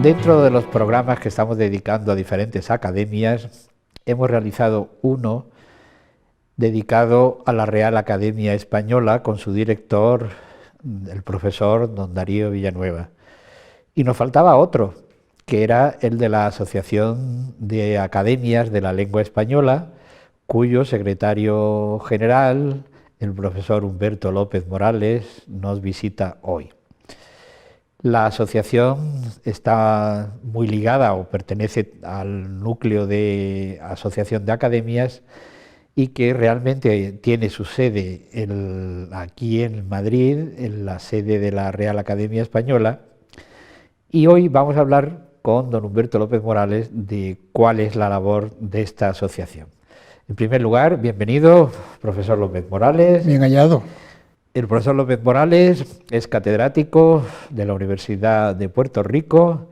Dentro de los programas que estamos dedicando a diferentes academias, hemos realizado uno dedicado a la Real Academia Española con su director, el profesor don Darío Villanueva. Y nos faltaba otro, que era el de la Asociación de Academias de la Lengua Española, cuyo secretario general, el profesor Humberto López Morales, nos visita hoy. La asociación está muy ligada o pertenece al núcleo de Asociación de Academias y que realmente tiene su sede aquí en Madrid, en la sede de la Real Academia Española. Y hoy vamos a hablar con don Humberto López Morales de cuál es la labor de esta asociación. En primer lugar, bienvenido, profesor López Morales. Bien hallado. El profesor López Morales es catedrático de la Universidad de Puerto Rico,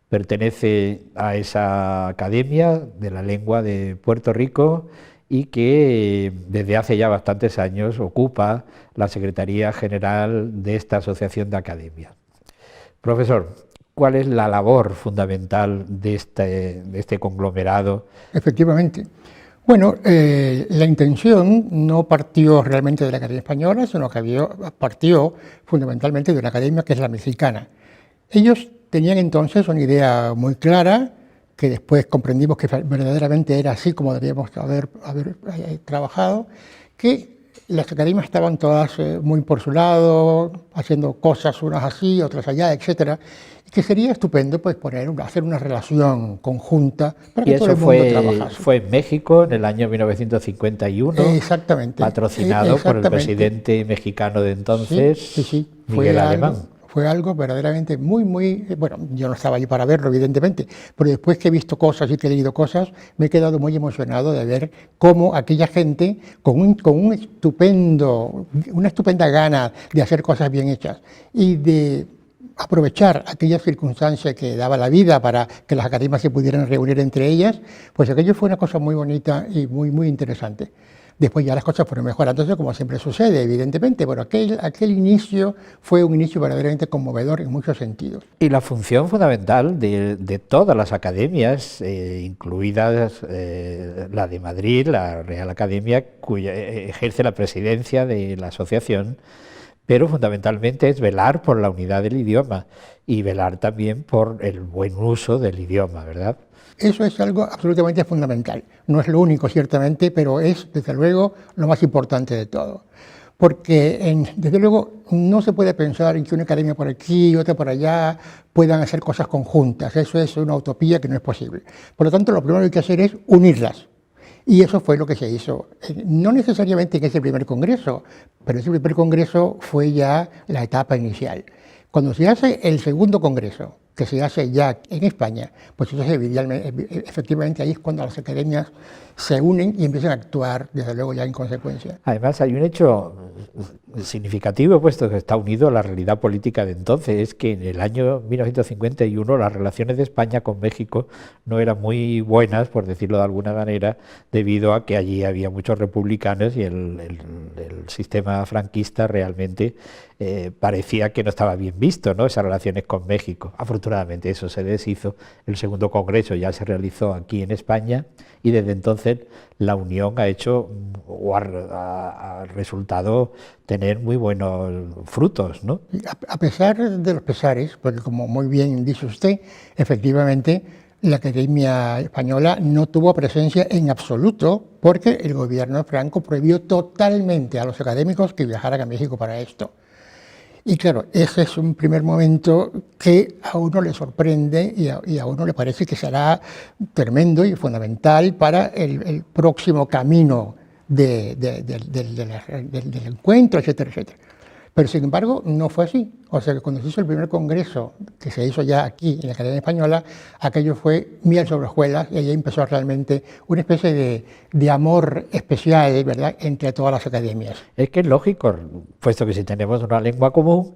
pertenece a esa Academia de la Lengua de Puerto Rico y que desde hace ya bastantes años ocupa la Secretaría General de esta Asociación de Academias. Profesor, ¿cuál es la labor fundamental de este conglomerado? Efectivamente. Bueno, la intención no partió realmente de la Academia Española, sino que partió fundamentalmente de una academia que es la mexicana. Ellos tenían entonces una idea muy clara, que después comprendimos que verdaderamente era así como debíamos haber trabajado, que las academias estaban todas muy por su lado, haciendo cosas unas así, otras allá, etcétera, y que sería estupendo pues hacer una relación conjunta para que todo el mundo trabajase. Fue en México en el año 1951, exactamente, patrocinado por el presidente mexicano de entonces, Miguel Alemán. Fue algo verdaderamente muy, bueno, yo no estaba allí para verlo, evidentemente, pero después que he visto cosas y que he leído cosas, me he quedado muy emocionado de ver cómo aquella gente, con una estupenda gana de hacer cosas bien hechas y de aprovechar aquellas circunstancias que daba la vida para que las academias se pudieran reunir entre ellas, pues aquello fue una cosa muy bonita y muy interesante. Después ya las cosas fueron mejorando, como siempre sucede, evidentemente, pero aquel inicio fue un inicio verdaderamente conmovedor en muchos sentidos. Y la función fundamental de todas las academias, incluidas la de Madrid, la Real Academia, cuya ejerce la presidencia de la asociación, pero fundamentalmente es velar por la unidad del idioma y velar también por el buen uso del idioma, ¿verdad? Eso es algo absolutamente fundamental. No es lo único, ciertamente, pero es, desde luego, lo más importante de todo. Porque, desde luego, no se puede pensar en que una academia por aquí y otra por allá puedan hacer cosas conjuntas. Eso es una utopía que no es posible. Por lo tanto, lo primero que hay que hacer es unirlas. Y eso fue lo que se hizo. No necesariamente en ese primer congreso, pero ese primer congreso fue ya la etapa inicial. Cuando se hace el segundo congreso, que se hace ya en España, pues entonces efectivamente ahí es cuando las academias se unen y empiezan a actuar, desde luego, ya en consecuencia. Además hay un hecho significativo, puesto que está unido a la realidad política de entonces, es que en el año 1951 las relaciones de España con México no eran muy buenas, por decirlo de alguna manera, debido a que allí había muchos republicanos y el sistema franquista realmente parecía que no estaba bien visto, ¿no?, esas relaciones con México. Afortunadamente eso se deshizo, el segundo congreso ya se realizó aquí en España y desde entonces la unión ha resultado tener muy buenos frutos, ¿no? A pesar de los pesares, porque como muy bien dice usted, efectivamente la Academia Española no tuvo presencia en absoluto porque el gobierno de Franco prohibió totalmente a los académicos que viajaran a México para esto. Y claro, ese es un primer momento que a uno le sorprende y a uno le parece que será tremendo y fundamental para el próximo camino del encuentro, etcétera, etcétera. Pero sin embargo no fue así. O sea que cuando se hizo el primer congreso, que se hizo ya aquí en la Academia Española, aquello fue miel sobre hojuelas y ahí empezó realmente una especie de amor especial, ¿verdad?, entre todas las academias. Es que es lógico, puesto que si tenemos una lengua común,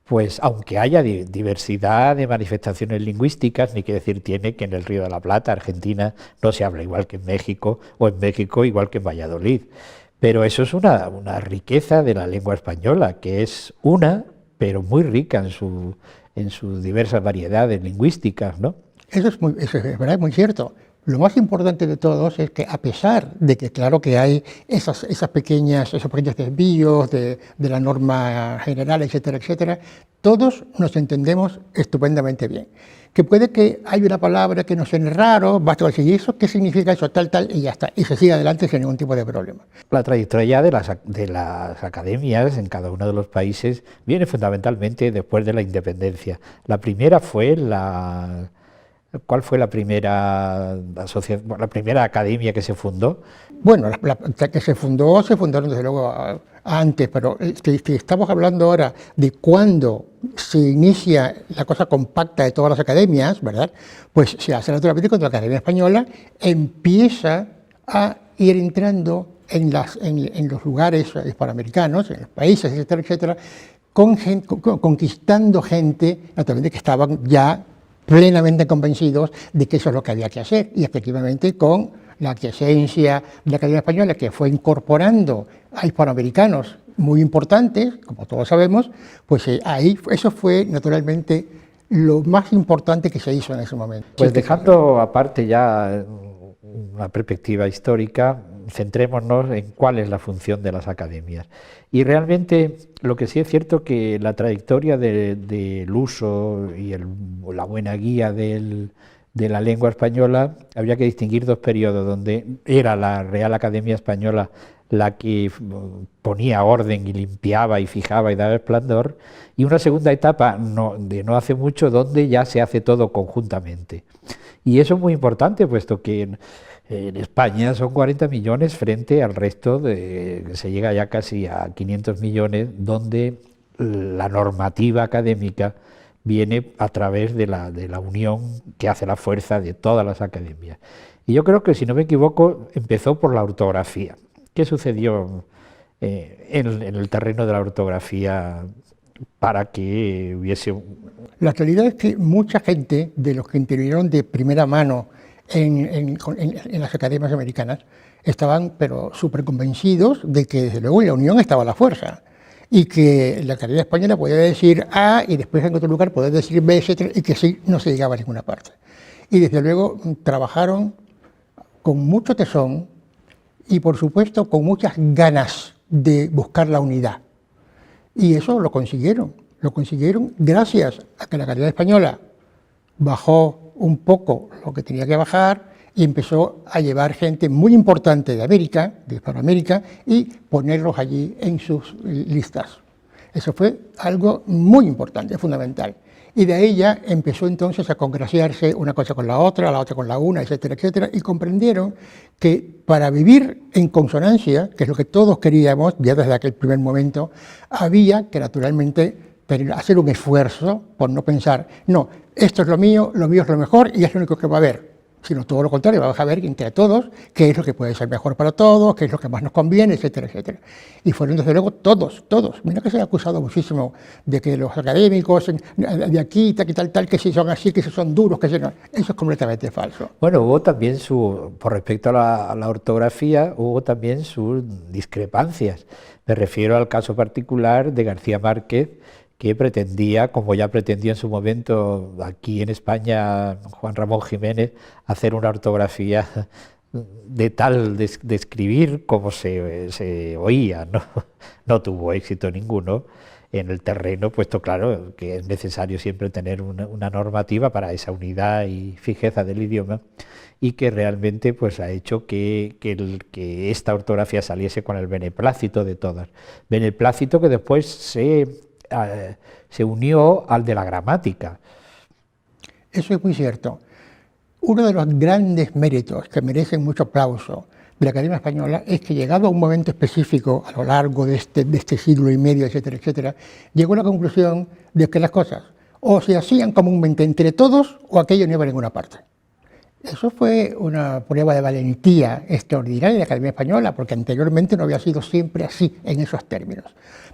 pues aunque haya diversidad de manifestaciones lingüísticas, ni que decir tiene que en el Río de la Plata, Argentina, no se habla igual que en México, o en México igual que en Valladolid. Pero eso es una riqueza de la lengua española, que es pero muy rica en sus diversas variedades lingüísticas, ¿no? Eso es verdad, muy cierto. Lo más importante de todos es que a pesar de que claro que hay esos pequeños desvíos de la norma general, etcétera, etcétera, todos nos entendemos estupendamente bien. Que puede que haya una palabra que nos suene raro, basta decir eso, ¿qué significa eso? Tal, tal, y ya está. Y se sigue adelante sin ningún tipo de problema. La trayectoria de las academias en cada uno de los países viene fundamentalmente después de la independencia. La primera fue ¿Cuál fue la primera la primera academia que se fundó? Bueno, la que se fundaron desde luego antes, pero si estamos hablando ahora de cuándo se inicia la cosa compacta de todas las academias, ¿verdad? Pues se hace naturalmente cuando la Academia Española empieza a ir entrando en los lugares hispanoamericanos, en los países, etcétera, etcétera, conquistando gente, naturalmente, que estaban ya plenamente convencidos de que eso es lo que había que hacer, y efectivamente con la aquiescencia de la Academia Española, que fue incorporando a hispanoamericanos muy importantes, como todos sabemos, pues ahí eso fue naturalmente lo más importante que se hizo en ese momento. Pues dejando aparte ya una perspectiva histórica, centrémonos en cuál es la función de las academias. Y realmente lo que sí es cierto que la trayectoria del uso y la buena guía de la lengua española, habría que distinguir dos periodos, donde era la Real Academia Española la que ponía orden y limpiaba y fijaba y daba esplendor, y una segunda etapa de no hace mucho, donde ya se hace todo conjuntamente. Y eso es muy importante, puesto que en España son 40 millones frente al resto, se llega ya casi a 500 millones, donde la normativa académica viene a través de la unión que hace la fuerza de todas las academias. Y yo creo que, si no me equivoco, empezó por la ortografía. ¿Qué sucedió en el terreno de la ortografía para que hubiese... La realidad es que mucha gente de los que intervinieron de primera mano en las academias americanas estaban pero súper convencidos de que desde luego en la unión estaba la fuerza y que la Academia Española podía decir A y después en otro lugar podía decir B, etcétera, y que sí no se llegaba a ninguna parte. Y desde luego trabajaron con mucho tesón y por supuesto con muchas ganas de buscar la unidad. Y eso lo consiguieron gracias a que la Academia Española bajó un poco lo que tenía que bajar y empezó a llevar gente muy importante de América, de Hispanoamérica, y ponerlos allí en sus listas. Eso fue algo muy importante, fundamental. Y de ahí ya empezó entonces a congraciarse una cosa con la otra con la una, etcétera, etcétera, y comprendieron que para vivir en consonancia, que es lo que todos queríamos, ya desde aquel primer momento, había que naturalmente hacer un esfuerzo por no pensar, no, esto es lo mío es lo mejor y es lo único que va a haber, sino todo lo contrario, vamos a ver entre todos qué es lo que puede ser mejor para todos, qué es lo que más nos conviene, etcétera, etcétera. Y fueron desde luego todos. Mira que se ha acusado muchísimo de que los académicos de aquí, tal, que si son así, que si son duros, que si no. Eso es completamente falso. Bueno, hubo también por respecto a la ortografía, hubo también sus discrepancias. Me refiero al caso particular de García Márquez, que pretendía, como ya pretendió en su momento aquí en España Juan Ramón Jiménez, hacer una ortografía de tal de escribir como se oía, ¿no? No tuvo éxito ninguno en el terreno, puesto claro que es necesario siempre tener una normativa para esa unidad y fijeza del idioma, y que realmente pues ha hecho que esta ortografía saliese con el beneplácito de todas. Beneplácito que después se unió al de la gramática. Eso es muy cierto. Uno de los grandes méritos que merecen mucho aplauso de la Academia Española es que, llegado a un momento específico a lo largo de este siglo y medio, etcétera, etcétera, llegó a la conclusión de que las cosas o se hacían comúnmente entre todos o aquello no iba a ninguna parte. Eso fue una prueba de valentía extraordinaria de la Academia Española, porque anteriormente no había sido siempre así, en esos términos.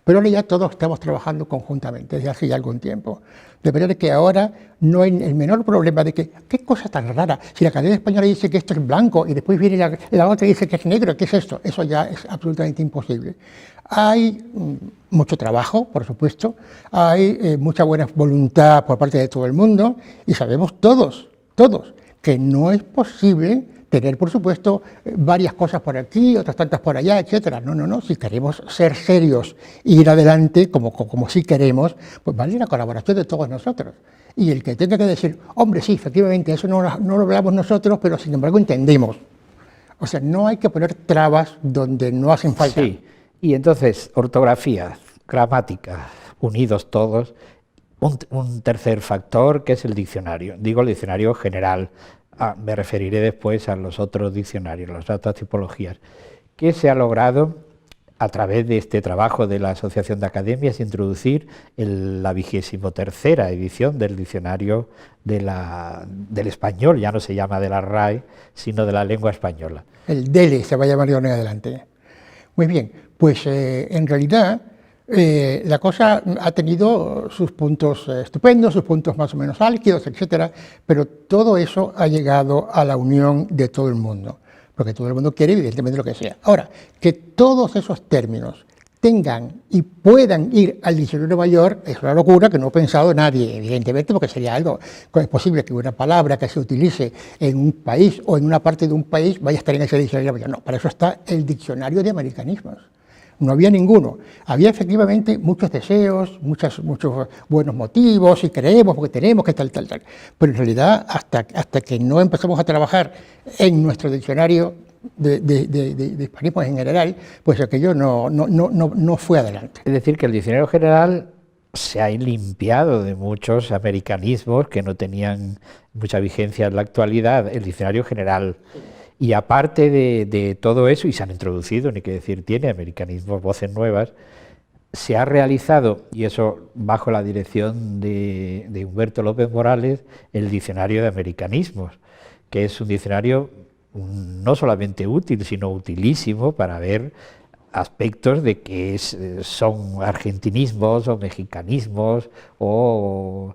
Pero ahora ya todos estamos trabajando conjuntamente desde hace ya algún tiempo. De manera que ahora no hay el menor problema de que, ¿qué cosa tan rara? Si la Academia Española dice que esto es blanco y después viene la otra y dice que es negro, ¿qué es esto? Eso ya es absolutamente imposible. Hay mucho trabajo, por supuesto, hay mucha buena voluntad por parte de todo el mundo y sabemos todos, que no es posible tener, por supuesto, varias cosas por aquí, otras tantas por allá, etcétera. No. Si queremos ser serios e ir adelante, como sí queremos, pues vale la colaboración de todos nosotros. Y el que tenga que decir, hombre, sí, efectivamente, eso no lo hablamos nosotros, pero sin embargo entendemos. O sea, no hay que poner trabas donde no hacen falta. Sí, y entonces, ortografía, gramática, unidos todos. Un tercer factor que es el diccionario. Digo el diccionario general. Me referiré después a los otros diccionarios, las otras tipologías. ¿Qué se ha logrado a través de este trabajo de la Asociación de Academias? Introducir la 23ª edición del diccionario del español, ya no se llama de la RAE, sino de la lengua española. El DELE se va a llamar de ahora en adelante. Muy bien, pues en realidad la cosa ha tenido sus puntos estupendos, sus puntos más o menos álgidos, etcétera, pero todo eso ha llegado a la unión de todo el mundo, porque todo el mundo quiere evidentemente lo que sea. Ahora, que todos esos términos tengan y puedan ir al diccionario mayor es una locura que no ha pensado nadie, evidentemente, porque sería algo, es posible que una palabra que se utilice en un país o en una parte de un país vaya a estar en ese diccionario mayor. No, para eso está el diccionario de americanismos. No había ninguno. Había efectivamente muchos deseos, muchos buenos motivos, y creemos, porque tenemos, que tal. Pero en realidad, hasta que no empezamos a trabajar en nuestro diccionario de hispanismo en general, pues aquello no fue adelante. Es decir, que el diccionario general se ha limpiado de muchos americanismos que no tenían mucha vigencia en la actualidad, el diccionario general. Y aparte de todo eso, y se han introducido, ni que decir tiene, americanismos, voces nuevas, se ha realizado, y eso bajo la dirección de Humberto López Morales, el diccionario de americanismos, que es un diccionario no solamente útil, sino utilísimo para ver aspectos de que son argentinismos o mexicanismos o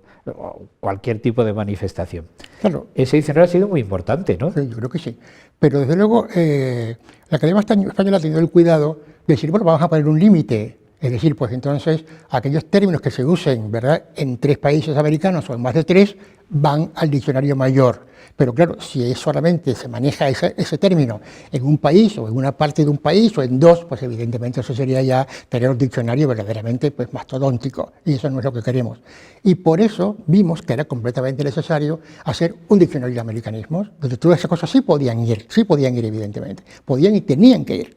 cualquier tipo de manifestación. Claro. Ese diccionario ha sido muy importante, ¿no? Sí, yo creo que sí. Pero desde luego la Academia Española ha tenido el cuidado de decir, bueno, vamos a poner un límite. Es decir, pues entonces aquellos términos que se usen, ¿verdad?, en 3 países americanos o en más de 3, van al diccionario mayor. Pero claro, si solamente se maneja ese término en un país o en una parte de un país o en 2, pues evidentemente eso sería ya tener un diccionario verdaderamente pues mastodóntico, y eso no es lo que queremos. Y por eso vimos que era completamente necesario hacer un diccionario de americanismos, donde todas esas cosas sí podían ir evidentemente, podían y tenían que ir.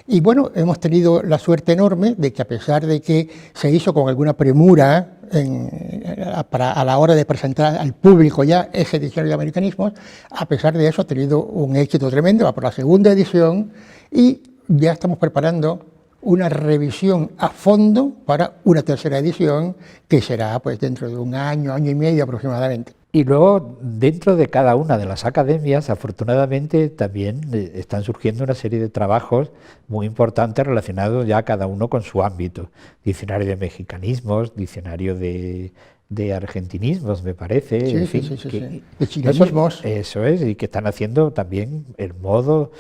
Y bueno, hemos tenido la suerte enorme de que a pesar de que se hizo con alguna premura a la hora de presentar al público ya ese diccionario de americanismos, a pesar de eso ha tenido un éxito tremendo, va por la 2ª edición y ya estamos preparando una revisión a fondo para una 3ª edición que será pues dentro de un año y medio aproximadamente. Y luego, dentro de cada una de las academias, afortunadamente, también están surgiendo una serie de trabajos muy importantes relacionados ya cada uno con su ámbito. Diccionario de mexicanismos, diccionario de argentinismos, me parece, sí, en fin, sí. De chilenismos. Eso es, y que están haciendo también el modo,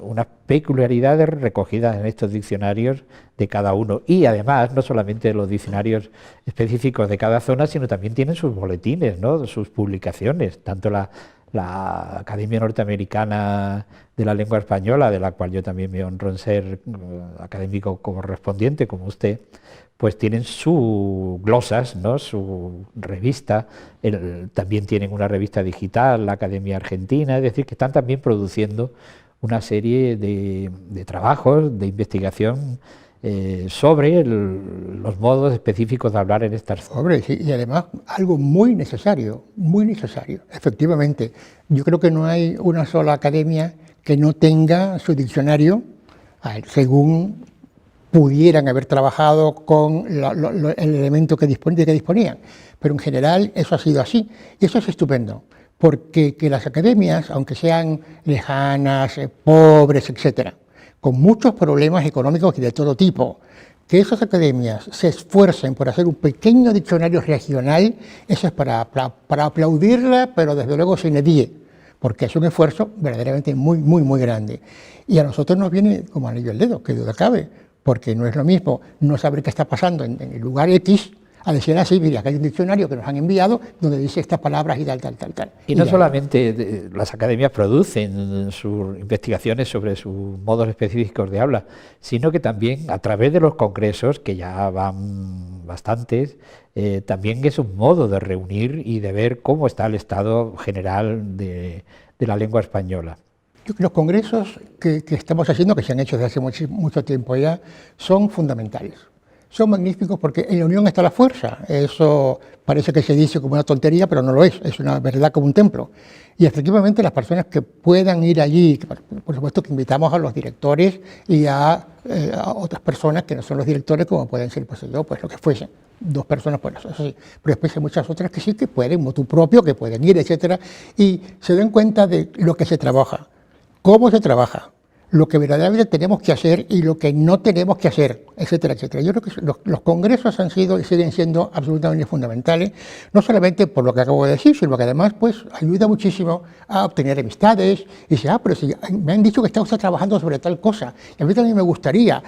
unas peculiaridades recogidas en estos diccionarios de cada uno. Y además, no solamente los diccionarios específicos de cada zona, sino también tienen sus boletines, ¿no?, sus publicaciones, tanto la Academia Norteamericana de la Lengua Española, de la cual yo también me honro en ser académico correspondiente, como usted, pues tienen sus glosas, ¿no?, su revista, también tienen una revista digital, la Academia Argentina, es decir, que están también produciendo una serie de trabajos de investigación sobre los modos específicos de hablar en estas zonas. Hombre, sí, y además algo muy necesario, efectivamente. Yo creo que no hay una sola academia que no tenga su diccionario según pudieran haber trabajado con el elemento de que disponían. Pero en general eso ha sido así, y eso es estupendo, porque que las academias, aunque sean lejanas, pobres, etcétera, con muchos problemas económicos y de todo tipo, que esas academias se esfuercen por hacer un pequeño diccionario regional, eso es para aplaudirla, pero desde luego sin die, porque es un esfuerzo verdaderamente muy grande. Y a nosotros nos viene como anillo al dedo, que duda cabe, porque no es lo mismo no saber qué está pasando en el lugar X, a decir así, mira, acá hay un diccionario que nos han enviado donde dice estas palabras y tal. Y no solamente las academias producen sus investigaciones sobre sus modos específicos de habla, sino que también a través de los congresos, que ya van bastantes, también es un modo de reunir y de ver cómo está el estado general de la lengua española. Los congresos que estamos haciendo, que se han hecho desde hace mucho tiempo ya, son fundamentales. Son magníficos porque en la unión está la fuerza. Eso parece que se dice como una tontería, pero no lo es una verdad como un templo. Y efectivamente las personas que puedan ir allí, por supuesto que invitamos a los directores y a otras personas que no son los directores, como pueden ser pues yo, pues lo que fuesen, 2 personas, pues eso sí, pero después hay muchas otras que sí que pueden, motu propio, que pueden ir, etcétera, y se den cuenta de lo que se trabaja, cómo se trabaja, lo que verdaderamente tenemos que hacer y lo que no tenemos que hacer, etcétera, etcétera. Yo creo que los congresos han sido y siguen siendo absolutamente fundamentales, no solamente por lo que acabo de decir, sino que además pues ayuda muchísimo a obtener amistades y dice, pero si me han dicho que está usted trabajando sobre tal cosa, y a mí también me gustaría,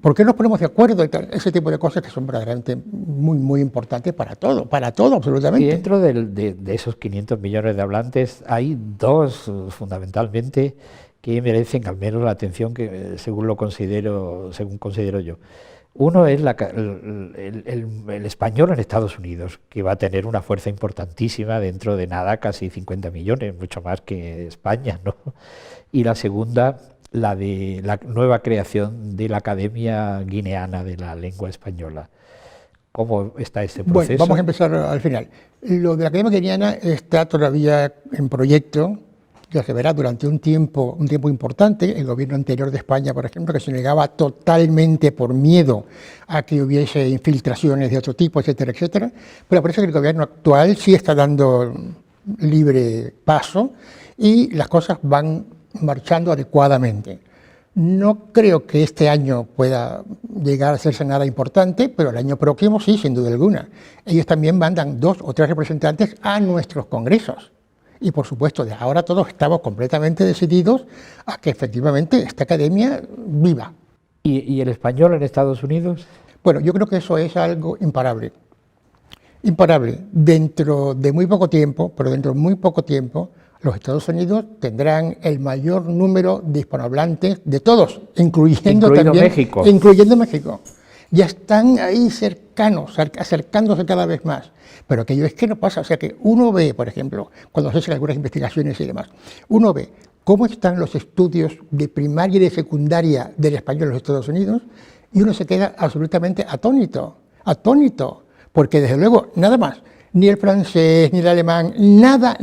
¿por qué nos ponemos de acuerdo? Ese tipo de cosas que son verdaderamente muy importantes para todo absolutamente. Y dentro de esos 500 millones de hablantes hay 2 fundamentalmente que merecen al menos la atención que según considero yo. Uno es el español en Estados Unidos, que va a tener una fuerza importantísima dentro de nada, casi 50 millones, mucho más que España, ¿no? Y la segunda, la de la nueva creación de la Academia Guineana de la Lengua Española. ¿Cómo está ese proceso? Bueno, vamos a empezar al final. Lo de la Academia Guineana está todavía en proyecto, que se verá durante un tiempo importante. El gobierno anterior de España, por ejemplo, que se negaba totalmente por miedo a que hubiese infiltraciones de otro tipo, etcétera, etcétera. Pero parece que el gobierno actual sí está dando libre paso y las cosas van marchando adecuadamente. No creo que este año pueda llegar a hacerse nada importante, pero el año próximo sí, sin duda alguna. Ellos también mandan 2 o 3 representantes a nuestros congresos. Y por supuesto, de ahora todos estamos completamente decididos a que efectivamente esta academia viva. ¿Y el español en Estados Unidos? Bueno, yo creo que eso es algo imparable. Imparable. Dentro de muy poco tiempo, los Estados Unidos tendrán el mayor número de hispanohablantes de todos, incluyendo México. Ya están ahí cercanos, acercándose cada vez más. Pero aquello es que no pasa, o sea que uno ve, por ejemplo, cuando se hacen algunas investigaciones y demás, uno ve cómo están los estudios de primaria y de secundaria del español en los Estados Unidos y uno se queda absolutamente atónito, porque desde luego nada más, ni el francés, ni el alemán, nada,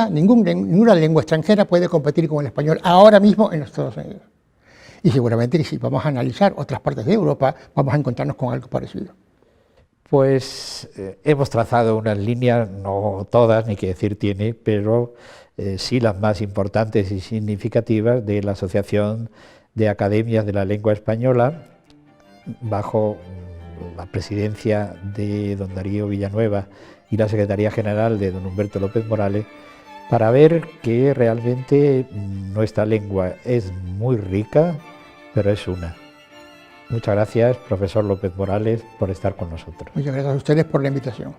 ninguna lengua extranjera puede competir con el español ahora mismo en los Estados Unidos. Y seguramente si vamos a analizar otras partes de Europa, vamos a encontrarnos con algo parecido. Pues hemos trazado unas líneas, no todas, ni qué decir tiene, pero sí las más importantes y significativas de la Asociación de Academias de la Lengua Española, bajo la presidencia de don Darío Villanueva y la Secretaría General de don Humberto López Morales, para ver que realmente nuestra lengua es muy rica, pero es una. Muchas gracias, profesor López Morales, por estar con nosotros. Muchas gracias a ustedes por la invitación.